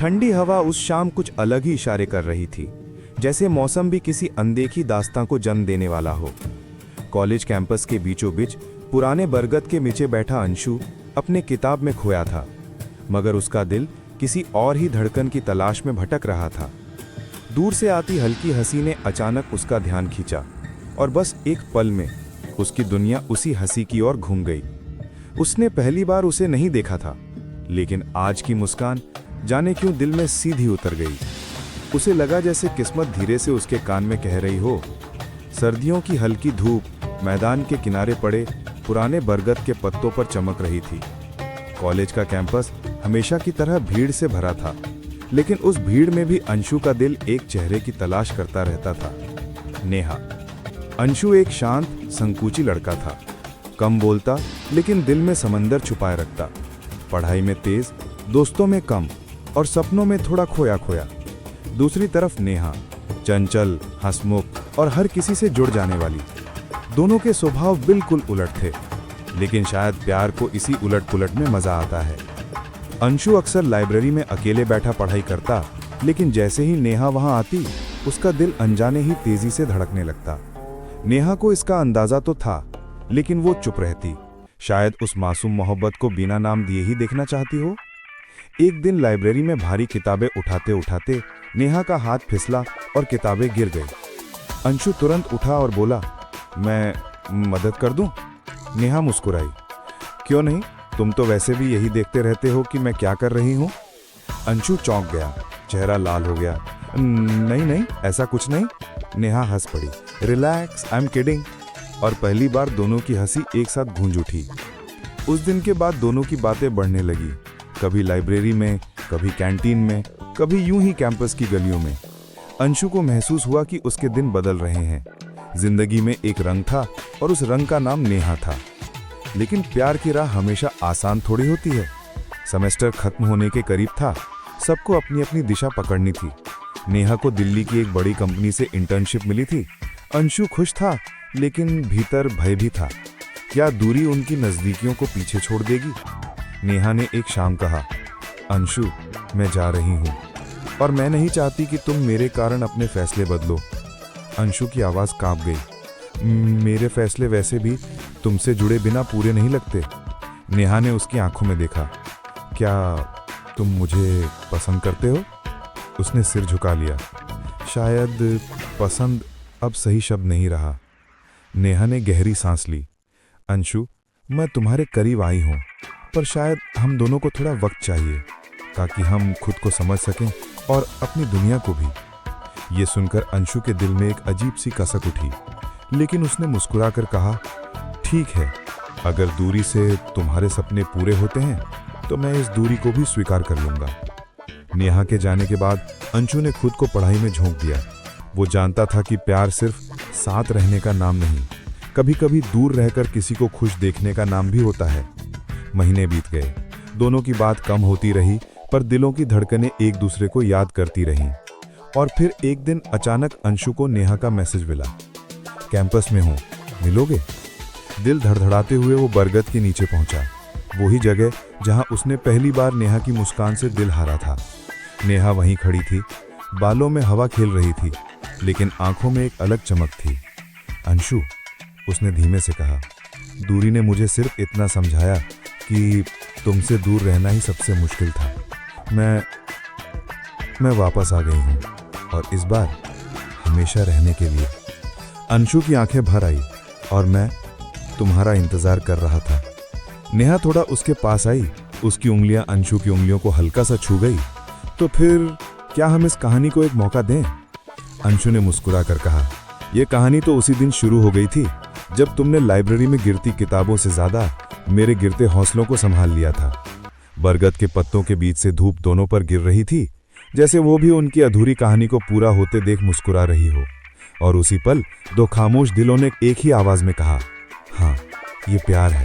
ठंडी हवा उस शाम कुछ अलग ही इशारे कर रही थी, जैसे मौसम भी किसी अनदेखी दास्तां को जन्म देने वाला हो। कॉलेज कैंपस के बीचों बीच पुराने बरगद के नीचे बैठा अंशु अपने किताब में खोया था, मगर उसका दिल किसी और ही धड़कन की तलाश में भटक रहा था। दूर से आती हल्की हंसी ने अचानक उसका ध्यान खींचा और बस एक पल में उसकी दुनिया उसी हंसी की ओर घूम गई। उसने पहली बार उसे नहीं देखा था, लेकिन आज की मुस्कान जाने क्यों दिल में सीधी उतर गई। उसे लगा जैसे किस्मत धीरे से उसके कान में कह रही हो। सर्दियों की हल्की धूप मैदान के किनारे पड़े पुराने बरगद के पत्तों पर चमक रही थी। कॉलेज का कैंपस हमेशा की तरह भीड़ से भरा था, लेकिन उस भीड़ में भी अंशु का दिल एक चेहरे की तलाश करता रहता था, नेहा। अंशु एक शांत संकोची लड़का था, कम बोलता लेकिन दिल में समंदर छुपाए रखता। पढ़ाई में तेज, दोस्तों में कम और सपनों में थोड़ा खोया खोया। दूसरी तरफ नेहा, चंचल, हंसमुख और हर किसी से जुड़ जाने वाली। दोनों के स्वभाव बिल्कुल उलट थे, लेकिन शायद प्यार को इसी उलट पुलट में मजा आता है। अंशु अक्सर लाइब्रेरी में अकेले बैठा पढ़ाई करता, लेकिन जैसे ही नेहा वहां आती उसका दिल अनजाने ही तेजी से धड़कने लगता। नेहा को इसका अंदाजा तो था, लेकिन वो चुप रहती, शायद उस मासूम मोहब्बत को बिना नाम दिए ही देखना चाहती हो। एक दिन लाइब्रेरी में भारी किताबें उठाते उठाते नेहा का हाथ फिसला और किताबें गिर गई। अंशु तुरंत उठा और बोला, मैं मदद कर दूं? नेहा मुस्कुराई, क्यों नहीं, तुम तो वैसे भी यही देखते रहते हो कि मैं क्या कर रही हूं। अंशु चौंक गया, चेहरा लाल हो गया। नहीं नहीं, ऐसा कुछ नहीं। नेहा हंस पड़ी, रिलैक्स, आई एम किडिंग। और पहली बार दोनों की हंसी एक साथ गूंज उठी। उस दिन के बाद दोनों की बातें बढ़ने लगी, कभी लाइब्रेरी में, कभी कैंटीन में, कभी यूं ही कैंपस की गलियों में। अंशु को महसूस हुआ कि उसके दिन बदल रहे हैं। जिंदगी में एक रंग था और उस रंग का नाम नेहा था। लेकिन प्यार की राह हमेशा आसान थोड़ी होती है। सेमेस्टर खत्म होने के करीब था, सबको अपनी अपनी दिशा पकड़नी थी। नेहा को दिल्ली की एक बड़ी कंपनी से इंटर्नशिप मिली थी। अंशु खुश था, लेकिन भीतर भय भी था। क्या दूरी उनकी नजदीकियों को पीछे छोड़ देगी? नेहा ने एक शाम कहा, अंशु, मैं जा रही हूँ और मैं नहीं चाहती कि तुम मेरे कारण अपने फैसले बदलो। अंशु की आवाज कांप गई। मेरे फैसले वैसे भी तुमसे जुड़े बिना पूरे नहीं लगते। नेहा ने उसकी आंखों में देखा। क्या तुम मुझे पसंद करते हो? उसने सिर झुका लिया। शायद पसंद अब सही शब्द नहीं रहा। नेहा ने गहरी सांस ली। अंशु, मैं तुम्हारे करीब आई हूँ, पर शायद हम दोनों को थोड़ा वक्त चाहिए ताकि हम खुद को समझ सकें और अपनी दुनिया को भी। ये सुनकर अंशु के दिल में एक अजीब सी कसक उठी, लेकिन उसने मुस्कुराकर कहा, ठीक है, अगर दूरी से तुम्हारे सपने पूरे होते हैं तो मैं इस दूरी को भी स्वीकार कर लूंगा। नेहा के जाने के बाद अंशु ने खुद को पढ़ाई में झोंक दिया। वो जानता था कि प्यार सिर्फ साथ रहने का नाम नहीं, कभी कभी दूर रहकर किसी को खुश देखने का नाम भी होता है। महीने बीत गए, दोनों की बात कम होती रही, पर दिलों की धड़कनें एक दूसरे को याद करती रहीं। और फिर एक दिन अचानक अंशु को नेहा का मैसेज मिला, कैंपस में हूँ, मिलोगे? दिल धड़धड़ाते हुए वो बरगद के नीचे पहुंचा, वही जगह जहां उसने पहली बार नेहा की मुस्कान से दिल हारा था। नेहा वहीं खड़ी थी, बालों में हवा खेल रही थी, लेकिन आंखों में एक अलग चमक थी। अंशु, उसने धीमे से कहा, दूरी ने मुझे सिर्फ इतना समझाया कि तुमसे दूर रहना ही सबसे मुश्किल था। मैं वापस आ गई हूँ, और इस बार हमेशा रहने के लिए। अंशु की आंखें भर आई, और मैं तुम्हारा इंतजार कर रहा था। नेहा थोड़ा उसके पास आई, उसकी उंगलियां अंशु की उंगलियों को हल्का सा छू गई। तो फिर क्या हम इस कहानी को एक मौका दें? अंशु ने मुस्कुरा कर कहा, यह कहानी तो उसी दिन शुरू हो गई थी जब तुमने लाइब्रेरी में गिरती किताबों से ज्यादा मेरे गिरते हौसलों को संभाल लिया था। बरगद के पत्तों के बीच से धूप दोनों पर गिर रही थी, जैसे वो भी उनकी अधूरी कहानी को पूरा होते देख मुस्कुरा रही हो। और उसी पल दो खामोश दिलों ने एक ही आवाज में कहा, हाँ, ये प्यार है।